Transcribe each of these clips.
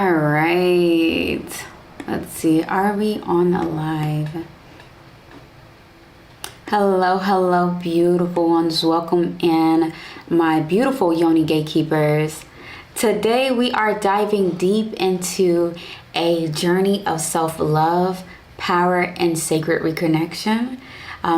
All right. Let's see. Are we on a live? Hello, beautiful ones. Welcome in, my beautiful Yoni Gatekeepers. Today we are diving deep into a journey of self-love, power, and sacred reconnection.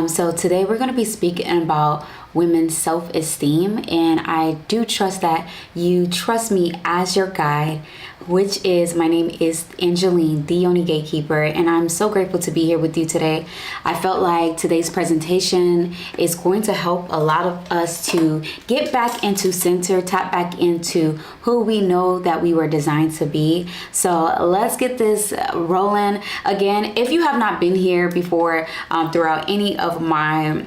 So today we're going to be speaking about women's self-esteem, and I do trust that you trust me as your guide, which is, my name is Angeline, the YoniGateKeeper, and I'm so grateful to be here with you today. I felt like today's presentation is going to help a lot of us to get back into center, tap back into who we know that we were designed to be. So let's get this rolling. Again, if you have not been here before throughout any of my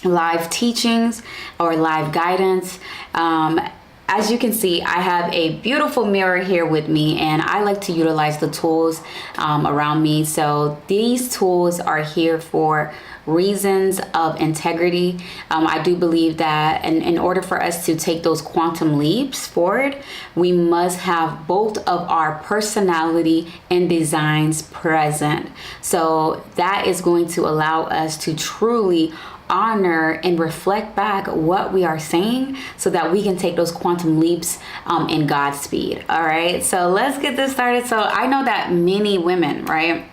live teachings or live guidance, as you can see, I have a beautiful mirror here with me, and I like to utilize the tools around me. So these tools are here for reasons of integrity. I do believe that in order for us to take those quantum leaps forward, we must have both of our personality and designs present. So that is going to allow us to truly honor and reflect back what we are saying so that we can take those quantum leaps in Godspeed. All right, so let's get this started. So I know that many women, right,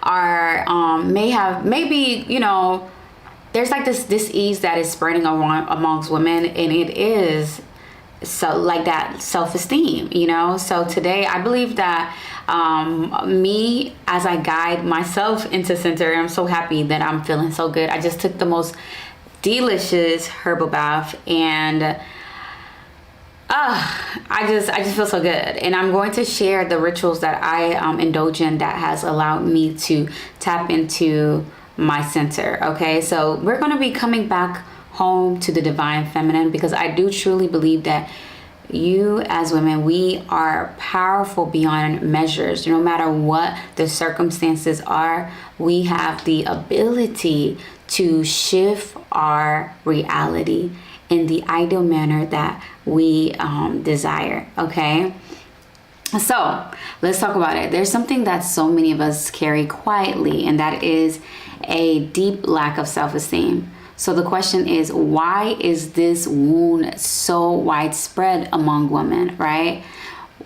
are maybe there's like this ease that is spreading around amongst women, and it is so like that self-esteem, so today I believe that me, as I guide myself into center, I'm so happy that I'm feeling so good. I just took the most delicious herbal bath, and I just feel so good. And I'm going to share the rituals that I indulge in that has allowed me to tap into my center. Okay, so we're going to be coming back home to the divine feminine, because I do truly believe that you as women, we are powerful beyond measures. No matter what the circumstances are, we have the ability to shift our reality in the ideal manner that we desire. Okay, so let's talk about it. There's something that so many of us carry quietly, and that is a deep lack of self-esteem. So the question is, why is this wound so widespread among women, right?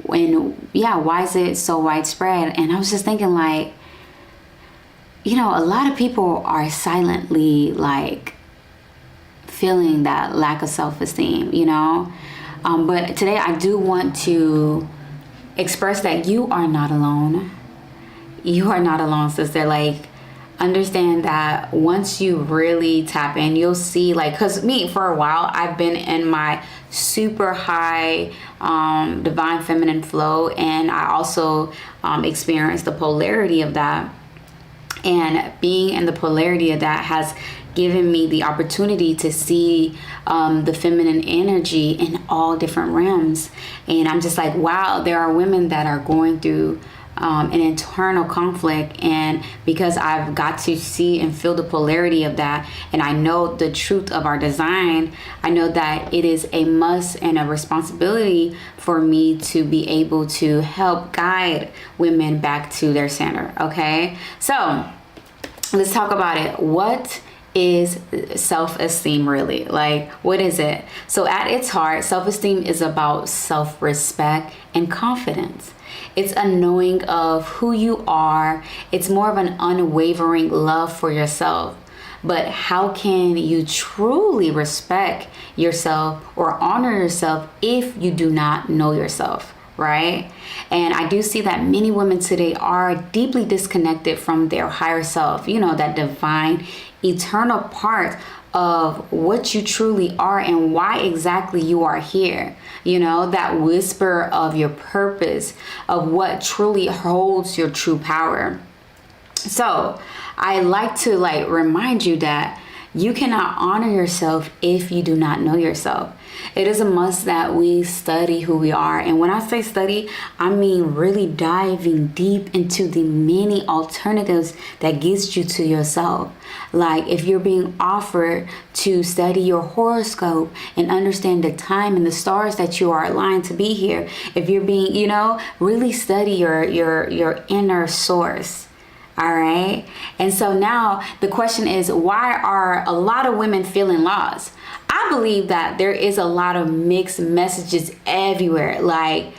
Why is it so widespread? And I was just thinking, like, a lot of people are silently like feeling that lack of self-esteem, but today I do want to express that you are not alone. You are not alone, sister. Like, understand that once you really tap in, you'll see, like, because me, for a while, I've been in my super high divine feminine flow, and I also experienced the polarity of that. And being in the polarity of that has given me the opportunity to see the feminine energy in all different realms. And I'm just like, wow, there are women that are going through an internal conflict, and because I've got to see and feel the polarity of that, and I know the truth of our design, I know that it is a must and a responsibility for me to be able to help guide women back to their center. Okay, so let's talk about it. What is self-esteem really? Like, what is it? So at its heart, self-esteem is about self-respect and confidence. It's a knowing of who you are. It's more of an unwavering love for yourself. But how can you truly respect yourself or honor yourself if you do not know yourself, right? And I do see that many women today are deeply disconnected from their higher self, that divine, eternal part of what you truly are and why exactly you are here. That whisper of your purpose, of what truly holds your true power. So I like to remind you that You cannot honor yourself if you do not know yourself. It is a must that we study who we are. And when I say study, I mean really diving deep into the many alternatives that gets you to yourself. Like if you're being offered to study your horoscope and understand the time and the stars that you are aligned to be here, if you're being, really study your inner source. All right. And so now the question is, why are a lot of women feeling lost? I believe that there is a lot of mixed messages everywhere. Like,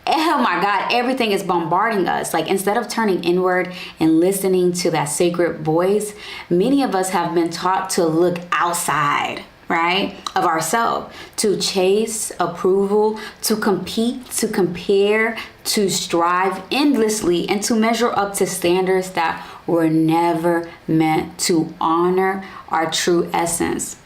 oh my God, everything is bombarding us. Like, instead of turning inward and listening to that sacred voice, many of us have been taught to look outside, right, of ourselves, to chase approval, to compete, to compare, to strive endlessly, and to measure up to standards that were never meant to honor our true essence.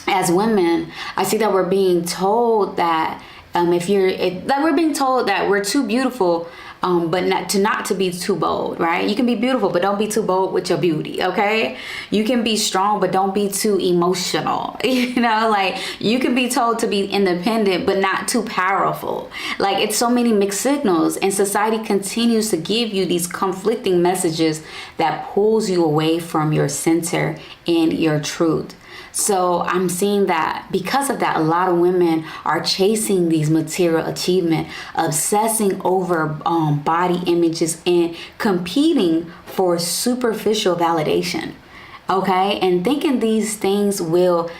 As women, I see that we're being told that we're being told that we're too beautiful, but not to be too bold, right? You can be beautiful, but don't be too bold with your beauty, okay? You can be strong, but don't be too emotional. Like you can be told to be independent, but not too powerful. Like it's so many mixed signals, and society continues to give you these conflicting messages that pulls you away from your center and your truth. So I'm seeing that because of that, a lot of women are chasing these material achievement, obsessing over body images, and competing for superficial validation. Okay, and thinking these things will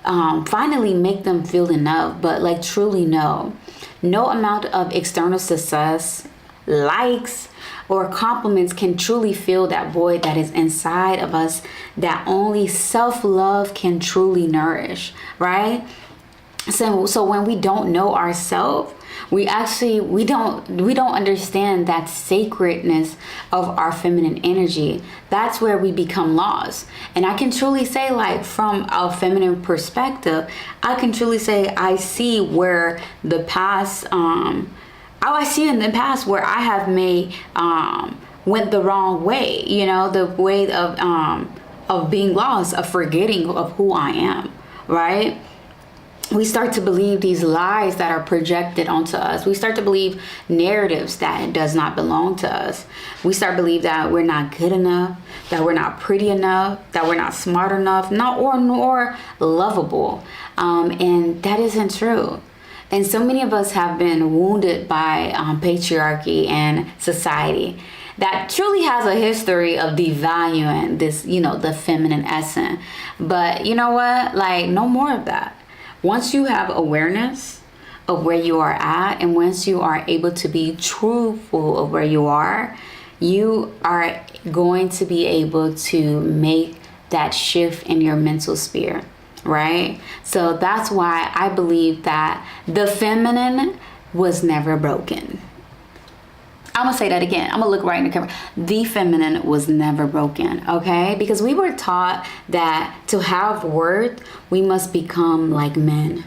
finally make them feel enough, but like truly no amount of external success, likes, or compliments can truly fill that void that is inside of us that only self-love can truly nourish, right? So when we don't know ourselves, we don't understand that sacredness of our feminine energy. That's where we become lost. And I can truly say, like, from a feminine perspective, I can truly say I see where the past I see in the past where I have made went the wrong way, the way of being lost, of forgetting of who I am, right? We start to believe these lies that are projected onto us. We start to believe narratives that does not belong to us. We start to believe that we're not good enough, that we're not pretty enough, that we're not smart enough, nor lovable, and that isn't true. And so many of us have been wounded by patriarchy and society that truly has a history of devaluing this, the feminine essence. But you know what? Like, no more of that. Once you have awareness of where you are at, and once you are able to be truthful of where you are going to be able to make that shift in your mental sphere. Right? So that's why I believe that the feminine was never broken. I'm gonna say that again. I'm gonna look right in the camera. The feminine was never broken, okay? Because we were taught that to have worth, we must become like men.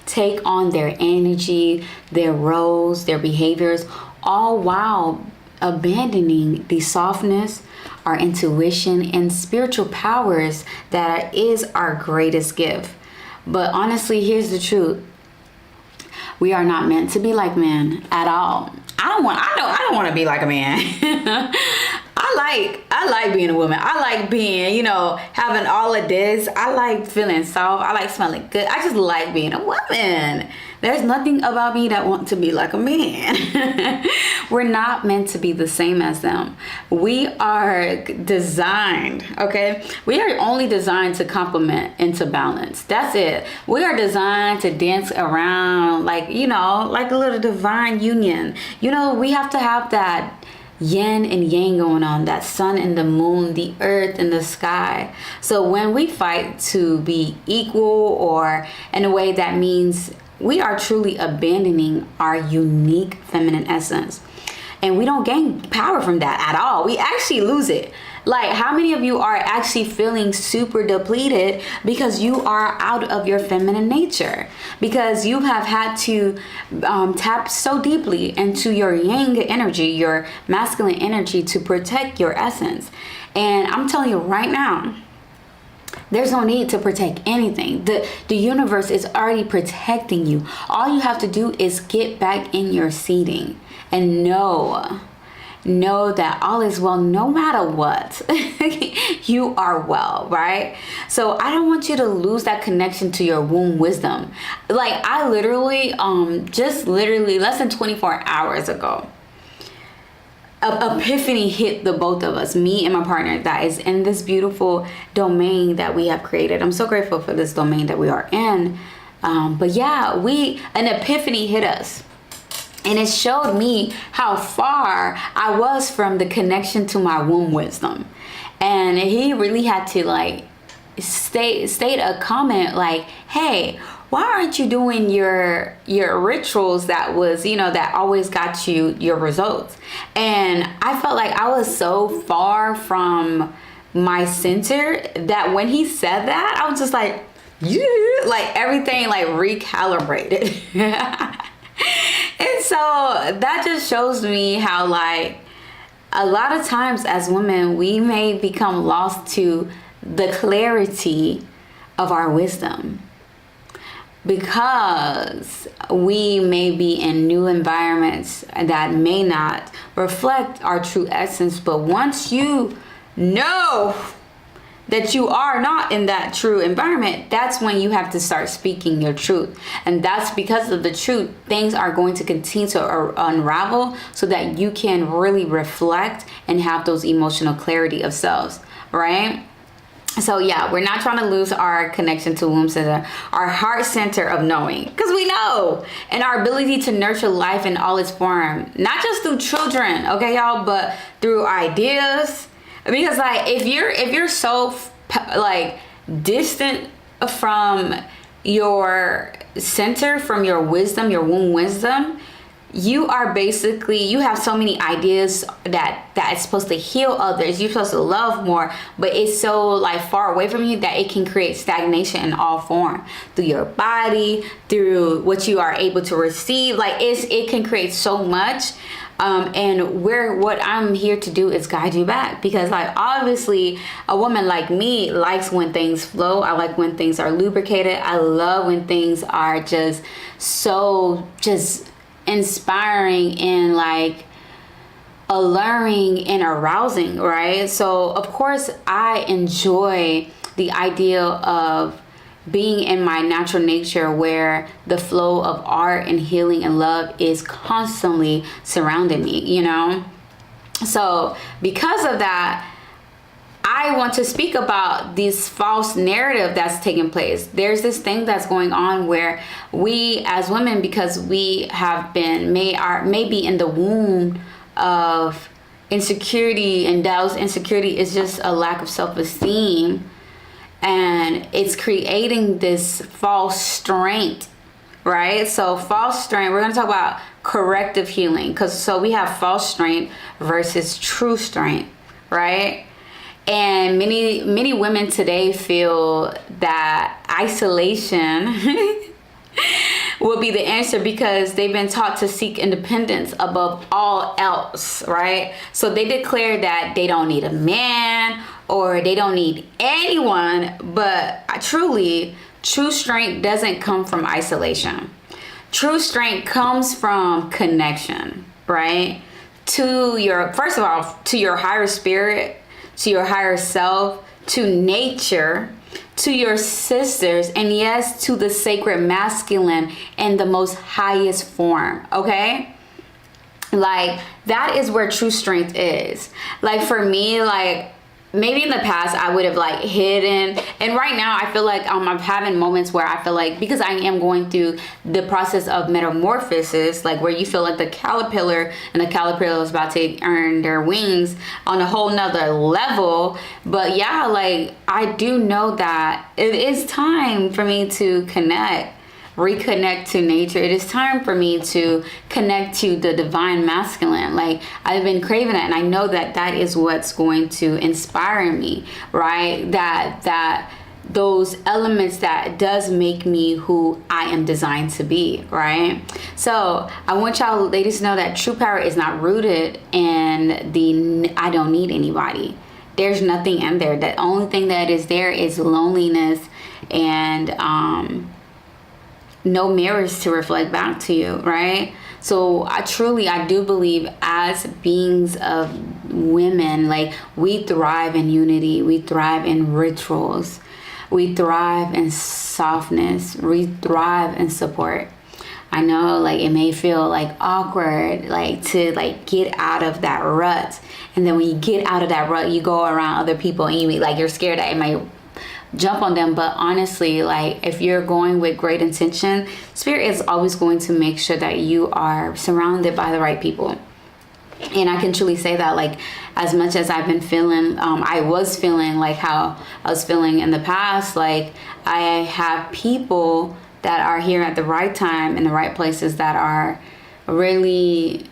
Take on their energy, their roles, their behaviors, all while abandoning the softness, our intuition, and spiritual powers that is our greatest gift. But honestly, here's the truth. We are not meant to be like men at all. I don't want to be like a man. I like being a woman. I like being, having all of this. I like feeling soft. I like smelling good. I just like being a woman. There's nothing about me that wants to be like a man. We're not meant to be the same as them. We are designed, okay? We are only designed to complement and to balance. That's it. We are designed to dance around like a little divine union. We have to have that yin and yang going on, that sun and the moon, the earth and the sky. So when we fight to be equal, or in a way that means we are truly abandoning our unique feminine essence. And we don't gain power from that at all. We actually lose it. Like, how many of you are actually feeling super depleted because you are out of your feminine nature? Because you have had to tap so deeply into your yang energy, your masculine energy, to protect your essence. And I'm telling you right now, There's no need to protect anything. The universe is already protecting you. All you have to do is get back in your seating and know that all is well no matter what. You are well, right? So I don't want you to lose that connection to your womb wisdom. Like, I literally just literally less than 24 hours ago, epiphany hit the both of us, me and my partner that is in this beautiful domain that we have created. I'm so grateful for this domain that we are in. But yeah, an epiphany hit us. And it showed me how far I was from the connection to my womb wisdom. And he really had to like state a comment like, hey, why aren't you doing your rituals that was, that always got you your results? And I felt like I was so far from my center that when he said that, I was just like, yeah, like everything like recalibrated. And so that just shows me how, like, a lot of times as women, we may become lost to the clarity of our wisdom because we may be in new environments that may not reflect our true essence. But once you know that you are not in that true environment, that's when you have to start speaking your truth. And that's because of the truth, things are going to continue to unravel so that you can really reflect and have those emotional clarity of selves, right? So yeah, we're not trying to lose our connection to womb center, our heart center of knowing, because we know, and our ability to nurture life in all its form, not just through children, okay, y'all, but through ideas. Because like if you're so like distant from your center, from your wisdom, your womb wisdom, you have so many ideas that it's supposed to heal others, you're supposed to love more, but it's so like far away from you that it can create stagnation in all form, through your body, through what you are able to receive. Like it can create so much. And what I'm here to do is guide you back, because like obviously a woman like me likes when things flow. I like when things are lubricated. I love when things are just inspiring and like alluring and arousing, right? So of course I enjoy the idea of being in my natural nature, where the flow of art and healing and love is constantly surrounding me, So because of that, I want to speak about this false narrative that's taking place. There's this thing that's going on where we as women, because we have been maybe in the womb of insecurity, and those insecurity is just a lack of self-esteem. And it's creating this false strength, right? So false strength, we're going to talk about corrective healing. So we have false strength versus true strength, right? And many women today feel that isolation will be the answer, because they've been taught to seek independence above all else, right? So they declare that they don't need a man or they don't need anyone. But true strength doesn't come from isolation. True strength comes from connection, right? First of all, to your higher spirit, to your higher self, to nature, to your sisters, and yes, to the sacred masculine in the most highest form, okay? Like, that is where true strength is. Like, for me, like, maybe in the past I would have like hidden, and right now I feel like I'm having moments where I feel like, because I am going through the process of metamorphosis, like where you feel like the caterpillar is about to earn their wings on a whole nother level. But yeah, like I do know that it is time for me to reconnect to nature. It is time for me to connect to the divine masculine. Like, I've been craving it, and I know that that is what's going to inspire me, right? That those elements that does make me who I am designed to be, right? So I want y'all ladies to know that true power is not rooted in the I don't need anybody. there's nothing in there. The only thing that is there is loneliness and no mirrors to reflect back to you, right? So I do believe as beings of women, like, we thrive in unity, we thrive in rituals, we thrive in softness, we thrive in support. I know, like, it may feel like awkward, like, to like get out of that rut, and then when you get out of that rut, you go around other people and you like, you're scared that it might jump on them. But honestly, like, if you're going with great intention, Spirit is always going to make sure that you are surrounded by the right people. And I can truly say that, like, as much as I've been feeling, I was feeling like how I was feeling in the past, like, I have people that are here at the right time in the right places that are really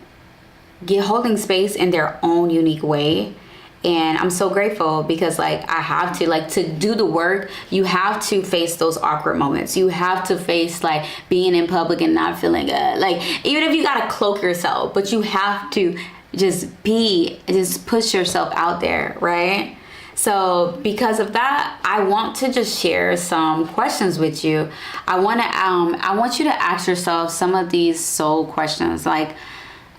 holding space in their own unique way. And I'm so grateful because, like, I have to, like, to do the work, you have to face those awkward moments. You have to face, like, being in public and not feeling good. Like, even if you gotta cloak yourself, but you have to just push yourself out there, right? So because of that, I want to just share some questions with you. I want you to ask yourself some of these soul questions. Like,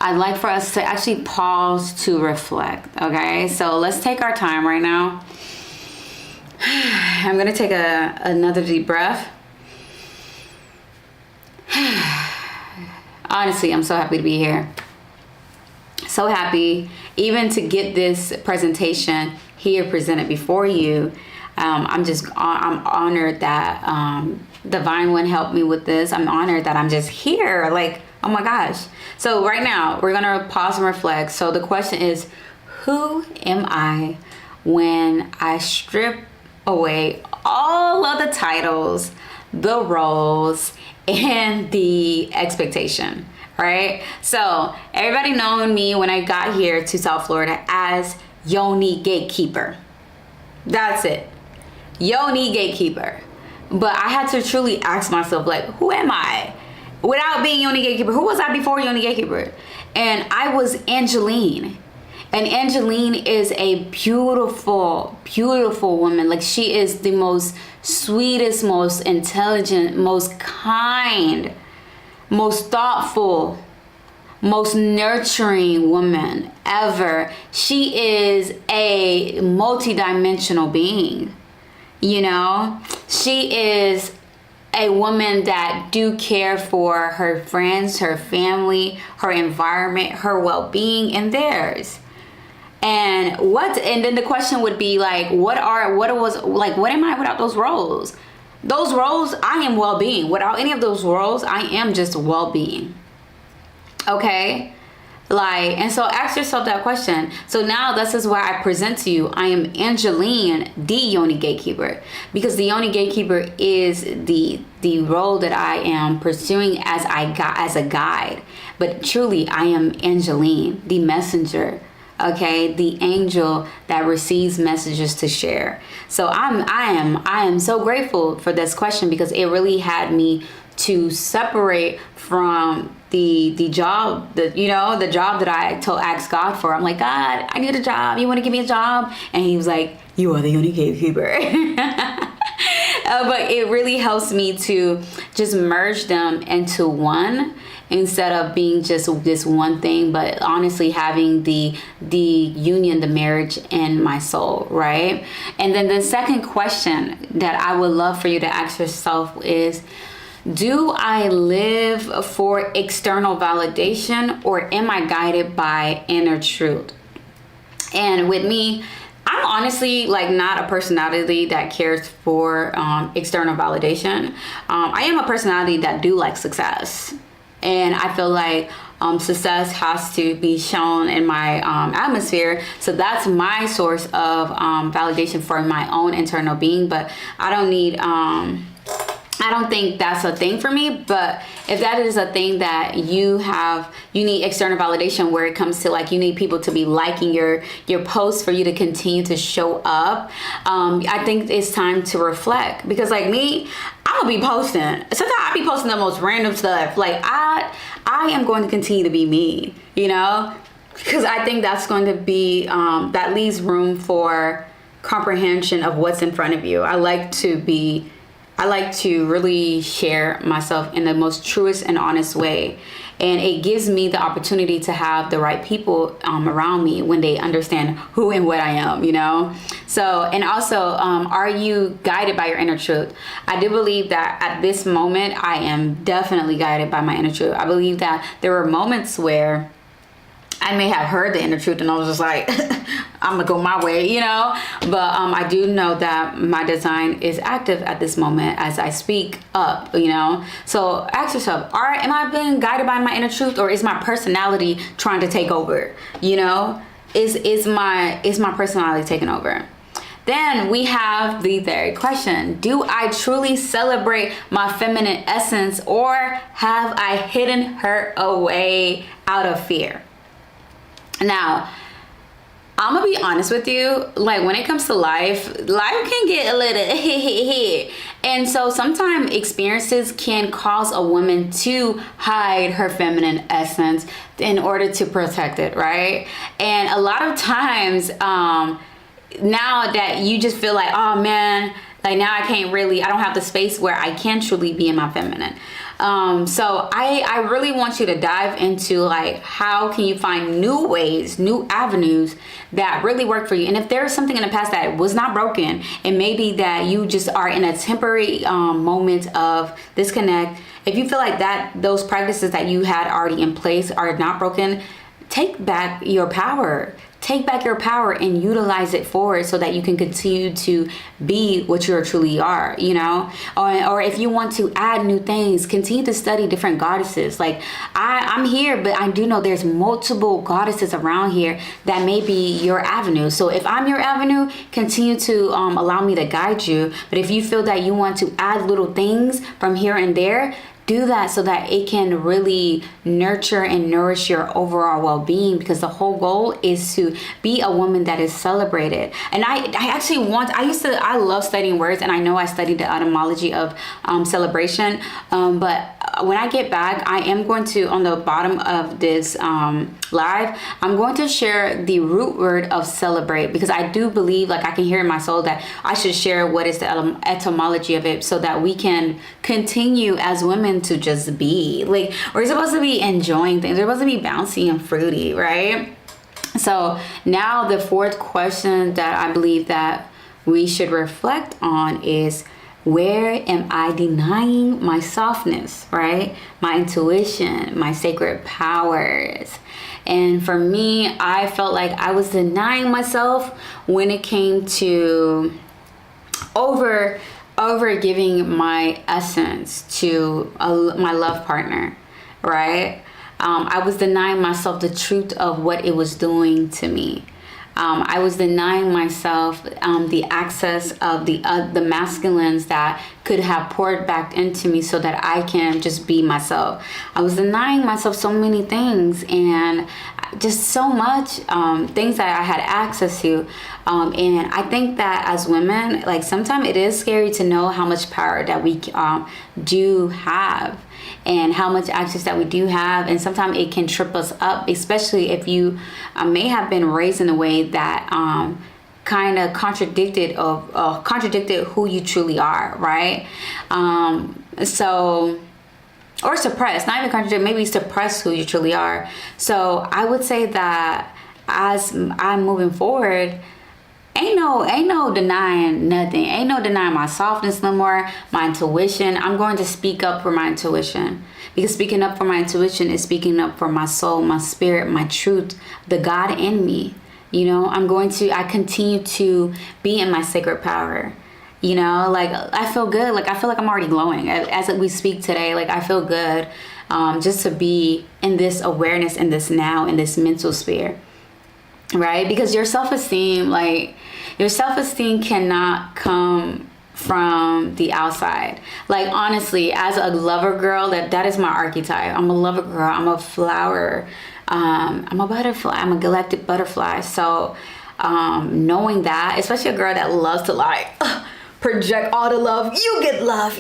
I'd like for us to actually pause to reflect, okay? So let's take our time right now. I'm gonna take another deep breath. Honestly, I'm so happy to be here. So happy even to get this presentation here presented before you. I'm honored that Divine One helped me with this. I'm honored that I'm just here. Like, oh my gosh. So right now we're gonna pause and reflect. So the question is, who am I when I strip away all of the titles, the roles, and the expectation, right? So everybody known me when I got here to South Florida as YoniGateKeeper. That's it. YoniGateKeeper. But I had to truly ask myself, like, who am I? Without being YoniGateKeeper, who was I before YoniGateKeeper? And I was Angeline. And Angeline is a beautiful, beautiful woman. Like, she is the most sweetest, most intelligent, most kind, most thoughtful, most nurturing woman ever. She is a multidimensional being, you know? She is a woman that do care for her friends, her family, her environment, her well-being, and theirs. And then the question would be like, what am I without those roles? Those roles, I am well-being. Without any of those roles, I am just well-being. Okay? Like, and so ask yourself that question. So now this is why I present to you, I am Angeline, the YoniGateKeeper, because the YoniGateKeeper is the role that I am pursuing as a guide. But truly, I am Angeline, the messenger. Okay, the angel that receives messages to share. So I am so grateful for this question, because it really had me to separate from the job that I asked God for. I'm like, God, I need a job. You want to give me a job? And he was like, you are the YoniGateKeeper. But it really helps me to just merge them into one, instead of being just this one thing, but honestly having the union, the marriage in my soul, right? And then the second question that I would love for you to ask yourself is, do I live for external validation, or am I guided by inner truth? And with me, I'm honestly like not a personality that cares for external validation. I am a personality that do like success. And I feel like success has to be shown in my atmosphere. So that's my source of validation for my own internal being. But I don't think that's a thing for me. But if that is a thing that you need external validation, where it comes to like, you need people to be liking your posts for you to continue to show up. I think it's time to reflect, because like me, I'm gonna be posting. Sometimes I be posting the most random stuff. Like I am going to continue to be me, you know? because I think that's going to be, that leaves room for comprehension of what's in front of you. I like to really share myself in the most truest and honest way. And it gives me the opportunity to have the right people around me when they understand who and what I am, you know? So, and also, are you guided by your inner truth? I do believe that at this moment, I am definitely guided by my inner truth. I believe that there were moments where I may have heard the inner truth and I was just like, I'm gonna go my way, you know? But I do know that my design is active at this moment as I speak up, you know? So ask yourself, am I being guided by my inner truth, or is my personality trying to take over? You know, is my personality taking over? Then we have the third question. Do I truly celebrate my feminine essence, or have I hidden her away out of fear? Now, I'm gonna be honest with you, like when it comes to life can get a little and so sometimes experiences can cause a woman to hide her feminine essence in order to protect it, right? And a lot of times, now that you just feel like, oh man, like now I don't have the space where I can truly be in my feminine. So I really want you to dive into like, how can you find new ways, new avenues that really work for you? And if there's something in the past that was not broken, and maybe that you just are in a temporary moment of disconnect, if you feel like that those practices that you had already in place are not broken, take back your power. Take back your power and utilize it forward so that you can continue to be what you truly are, you know? Or if you want to add new things, continue to study different goddesses. Like I'm here, but I do know there's multiple goddesses around here that may be your avenue. So if I'm your avenue, continue to allow me to guide you. But if you feel that you want to add little things from here and there, do that so that it can really nurture and nourish your overall well-being, because the whole goal is to be a woman that is celebrated. And I love studying words, and I know I studied the etymology of celebration, but when I get back, I am going to, on the bottom of this live, I'm going to share the root word of celebrate, because I do believe, like I can hear in my soul that I should share what is the etymology of it, so that we can continue as women to just be. Like, we're supposed to be enjoying things. We're supposed to be bouncy and fruity, right? So now the fourth question that I believe that we should reflect on is, where am I denying my softness, right? My intuition, my sacred powers. And for me, I felt like I was denying myself when it came to over giving my essence to my love partner, right? I was denying myself the truth of what it was doing to me. I was denying myself the access of the masculines that could have poured back into me so that I can just be myself. I was denying myself so many things, and just so much things that I had access to. And I think that as women, like, sometimes it is scary to know how much power that we do have, and how much access that we do have. And sometimes it can trip us up, especially if you may have been raised in a way that kind of contradicted who you truly are, right? Or suppress, not even contradict, maybe suppress who you truly are. So I would say that as I'm moving forward, ain't no denying nothing. Ain't no denying my softness no more, my intuition. I'm going to speak up for my intuition, because speaking up for my intuition is speaking up for my soul, my spirit, my truth, the God in me. You know, I continue to be in my sacred power. You know, like, I feel good. Like, I feel like I'm already glowing as we speak today. Like, I feel good just to be in this awareness, in this now, in this mental sphere, right? Because your self-esteem cannot come from the outside. Like, honestly, as a lover girl, that is my archetype. I'm a lover girl. I'm a flower. I'm a butterfly. I'm a galactic butterfly. So knowing that, especially a girl that loves to, like, project all the love. You get love.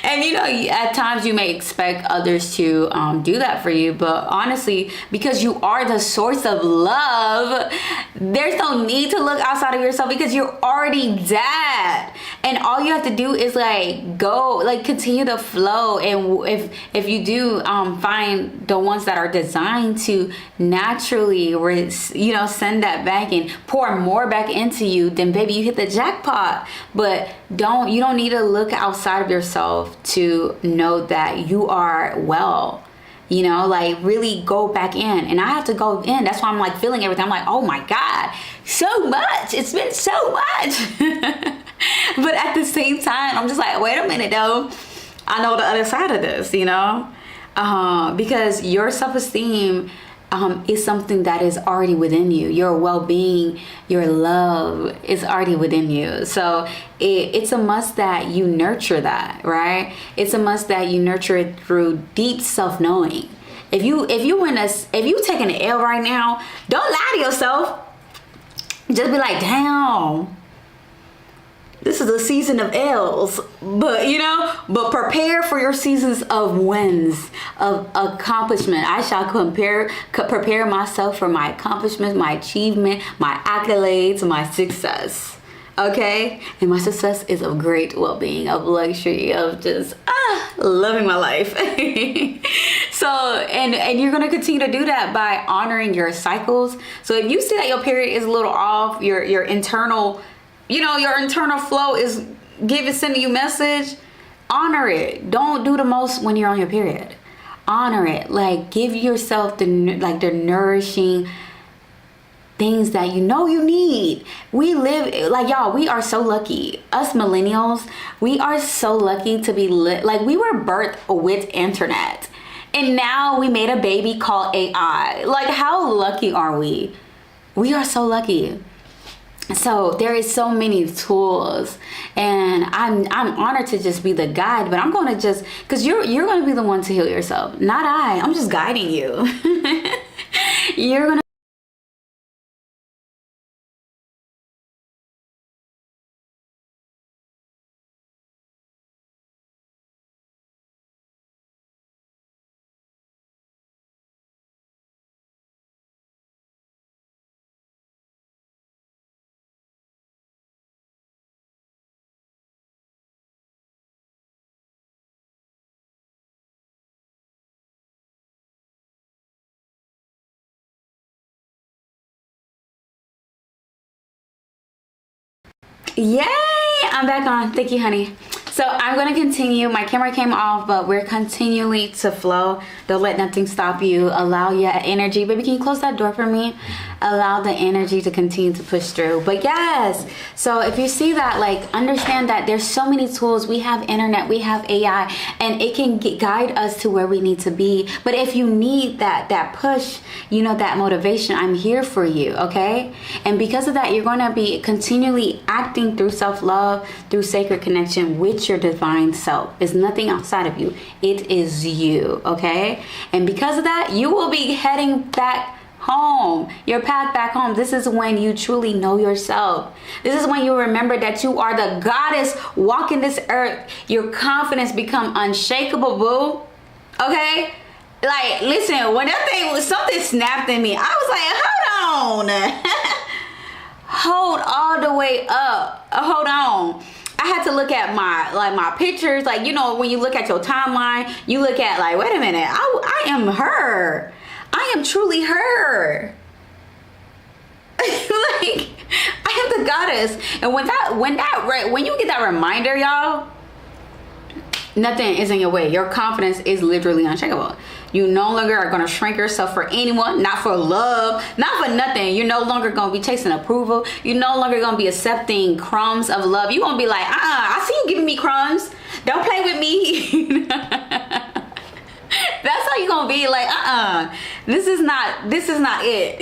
And, you know, at times you may expect others to do that for you, but honestly, because you are the source of love, there's no need to look outside of yourself because you're already that. And all you have to do is like go, like continue to flow. And if you do find the ones that are designed to naturally, send that back and pour more back into you, then baby, you hit the jackpot. But you don't need to look outside of yourself to know that you are well. Like really go back in. And I have to go in. That's why I'm like feeling everything. I'm like, oh my God, so much. It's been so much. But at the same time, I'm just like, wait a minute though. I know the other side of this, because your self-esteem is something that is already within you. Your well-being, your love is already within you. So it's a must that you nurture that, right? It's a must that you nurture it through deep self-knowing. If you taking an L right now, don't lie to yourself. Just be like, damn, this is a season of L's, but prepare for your seasons of wins, of accomplishment. I shall prepare myself for my accomplishments, my achievement, my accolades, my success. Okay? And my success is of great well-being, of luxury, of just loving my life. So, and you're going to continue to do that by honoring your cycles. So if you see that your period is a little off, your internal flow is sending you message, honor it. Don't do the most when you're on your period. Honor it. Like give yourself the nourishing things that you need. We live, like y'all, we are so lucky. Us millennials, we are so lucky to be like we were birthed with internet. And now we made a baby called AI. Like how lucky are we? We are so lucky. So there is so many tools, and I'm honored to just be the guide, but I'm going to just, because you're going to be the one to heal yourself, not I'm just guiding you. You're going to Yay! I'm back on. Thank you, honey. So I'm going to continue. My camera came off, but we're continually to flow. Don't let nothing stop you. Allow your energy. Baby, can you close that door for me? Allow the energy to continue to push through. But yes, so if you see that, like, understand that there's so many tools. We have internet, we have AI, and it can guide us to where we need to be. But if you need that push, that motivation, I'm here for you, okay? And because of that, you're going to be continually acting through self-love, through sacred connection with your divine self. It's nothing outside of you. It is you, okay? And because of that, you will be heading back home, your path back home. This is when you truly know yourself. This is when you remember that you are the goddess walking this earth. Your confidence become unshakable, boo. Okay? Like, listen, when something snapped in me, I was like, hold on. Hold all the way up. Hold on. I had to look at my pictures. Like, when you look at your timeline, you look at like, wait a minute, I am her. I am truly her. Like, I am the goddess. And when you get that reminder, y'all, nothing is in your way. Your confidence is literally unshakable. You no longer are going to shrink yourself for anyone, not for love, not for nothing. You're no longer going to be chasing approval. You're no longer going to be accepting crumbs of love. You're going to be like, I see you giving me crumbs. Don't play with me. That's how you're going to be like, this is not it,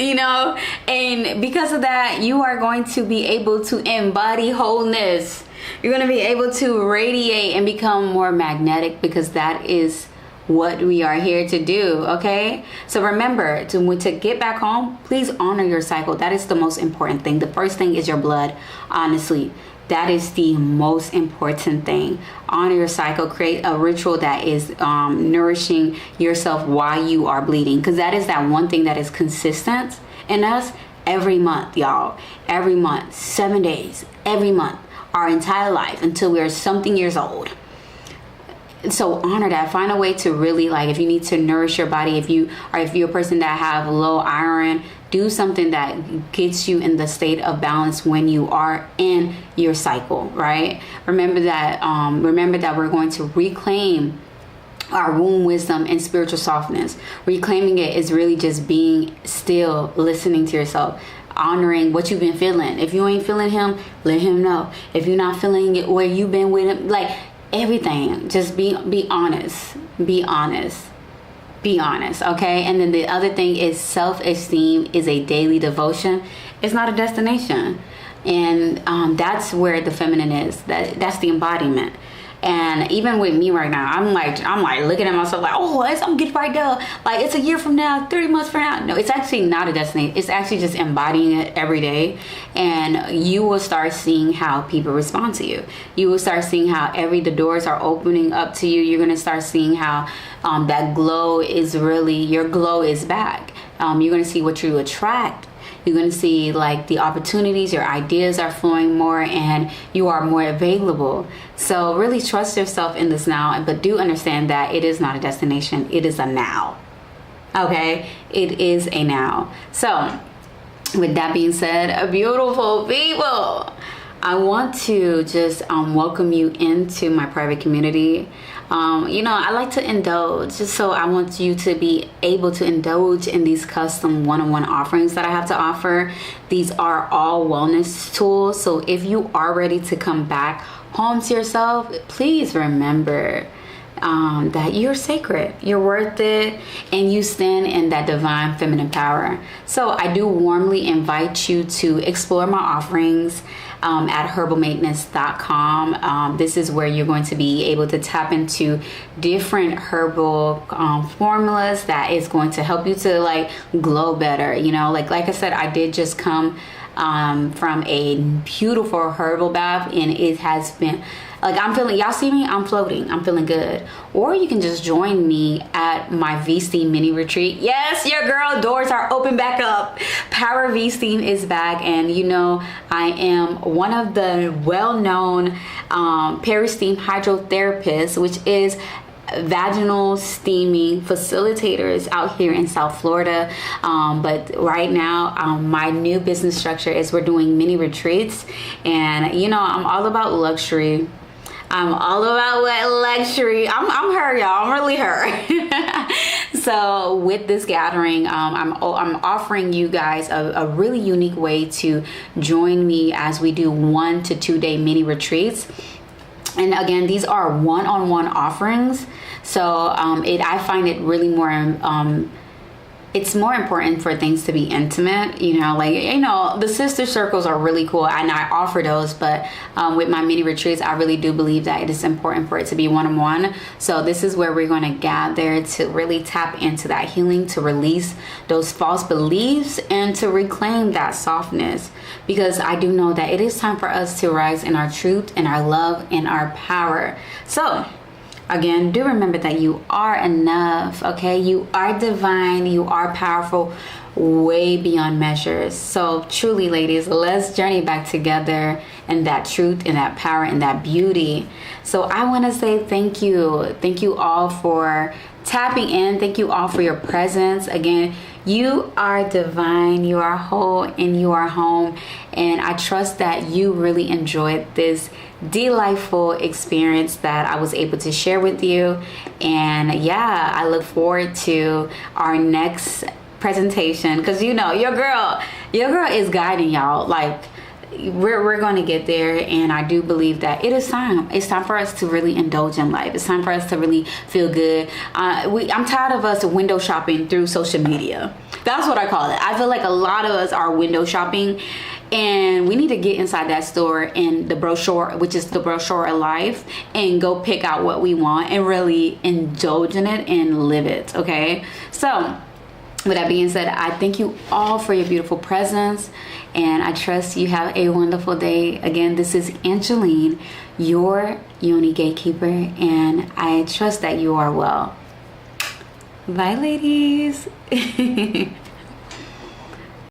And because of that, you are going to be able to embody wholeness. You're going to be able to radiate and become more magnetic, because that is what we are here to do, okay? So remember, to get back home, please honor your cycle. That is the most important thing. The first thing is your blood, honestly. That is the most important thing. Honor your cycle. Create a ritual that is nourishing yourself while you are bleeding, because that is that one thing that is consistent in us every month, y'all. Every month, 7 days, every month, our entire life until we're something years old. So honor that. Find a way to really, like, if you need to nourish your body, if you're a person that have low iron, do something that gets you in the state of balance when you are in your cycle, right? Remember that we're going to reclaim our womb wisdom and spiritual softness. Reclaiming it is really just being still, listening to yourself, honoring what you've been feeling. If you ain't feeling him, let him know. If you're not feeling it where you've been with him, like, everything, just be honest. Be honest, okay? And then the other thing is, self-esteem is a daily devotion. It's not a destination. And that's where the feminine is. That's the embodiment. And even with me right now, I'm like looking at myself like, oh, I'm getting right there. Like, it's a year from now, 3 months from now. No, it's actually not a destination. It's actually just embodying it every day. And you will start seeing how people respond to you. You will start seeing how the doors are opening up to you. You're going to start seeing how that glow is really, your glow is back. You're going to see what you attract. You're going to see, like, the opportunities, your ideas are flowing more, and you are more available. So really trust yourself in this now, but do understand that it is not a destination. It is a now. Okay? It is a now. So with that being said, beautiful people, I want to just welcome you into my private community. I like to indulge, just so I want you to be able to indulge in these custom one-on-one offerings that I have to offer. These are all wellness tools. So if you are ready to come back home to yourself, please remember that you're sacred, you're worth it, and you stand in that divine feminine power. So I do warmly invite you to explore my offerings at herbalmateness.com. This is where you're going to be able to tap into different herbal formulas that is going to help you to, like, glow better. Like I said, I did just come from a beautiful herbal bath, and it has been, like, I'm feeling, y'all see me, I'm floating, I'm feeling good. Or you can just join me at my V-Steam mini retreat. Yes, your girl, doors are open back up. Power V-Steam is back, and I am one of the well-known peri-steam hydrotherapists, which is vaginal steaming facilitators out here in South Florida. But right now, my new business structure is we're doing mini retreats, and I'm all about luxury. I'm all about what luxury. I'm her, y'all. I'm really her. So with this gathering, I'm offering you guys a really unique way to join me as we do 1 to 2 day mini retreats. And again, these are one-on-one offerings. So I find it really more it's more important for things to be intimate, the sister circles are really cool, and I offer those, but with my mini retreats, I really do believe that it is important for it to be one-on-one. So this is where we're going to gather to really tap into that healing, to release those false beliefs, and to reclaim that softness, because I do know that it is time for us to rise in our truth and our love and our power. So again, do remember that you are enough, okay? You are divine, you are powerful, way beyond measures. So truly, ladies, let's journey back together in that truth, in that power, in that beauty. So I want to say thank you. Thank you all for tapping in. Thank you all for your presence. Again, you are divine, you are whole, and you are home. And I trust that you really enjoyed this delightful experience that I was able to share with you. And yeah, I look forward to our next presentation, because your girl is guiding y'all. Like, we're going to get there, and I do believe that it's time for us to really indulge in life. It's time for us to really feel good. I'm tired of us window shopping through social media. That's what I call it. I feel like a lot of us are window shopping, and we need to get inside that store in the brochure, which is the brochure of life, and go pick out what we want and really indulge in it and live it. Okay, so With that being said, I thank you all for your beautiful presence, and I trust you have a wonderful day. Again, this is Angeline, your Yoni Gatekeeper, and I trust that you are well. Bye, ladies.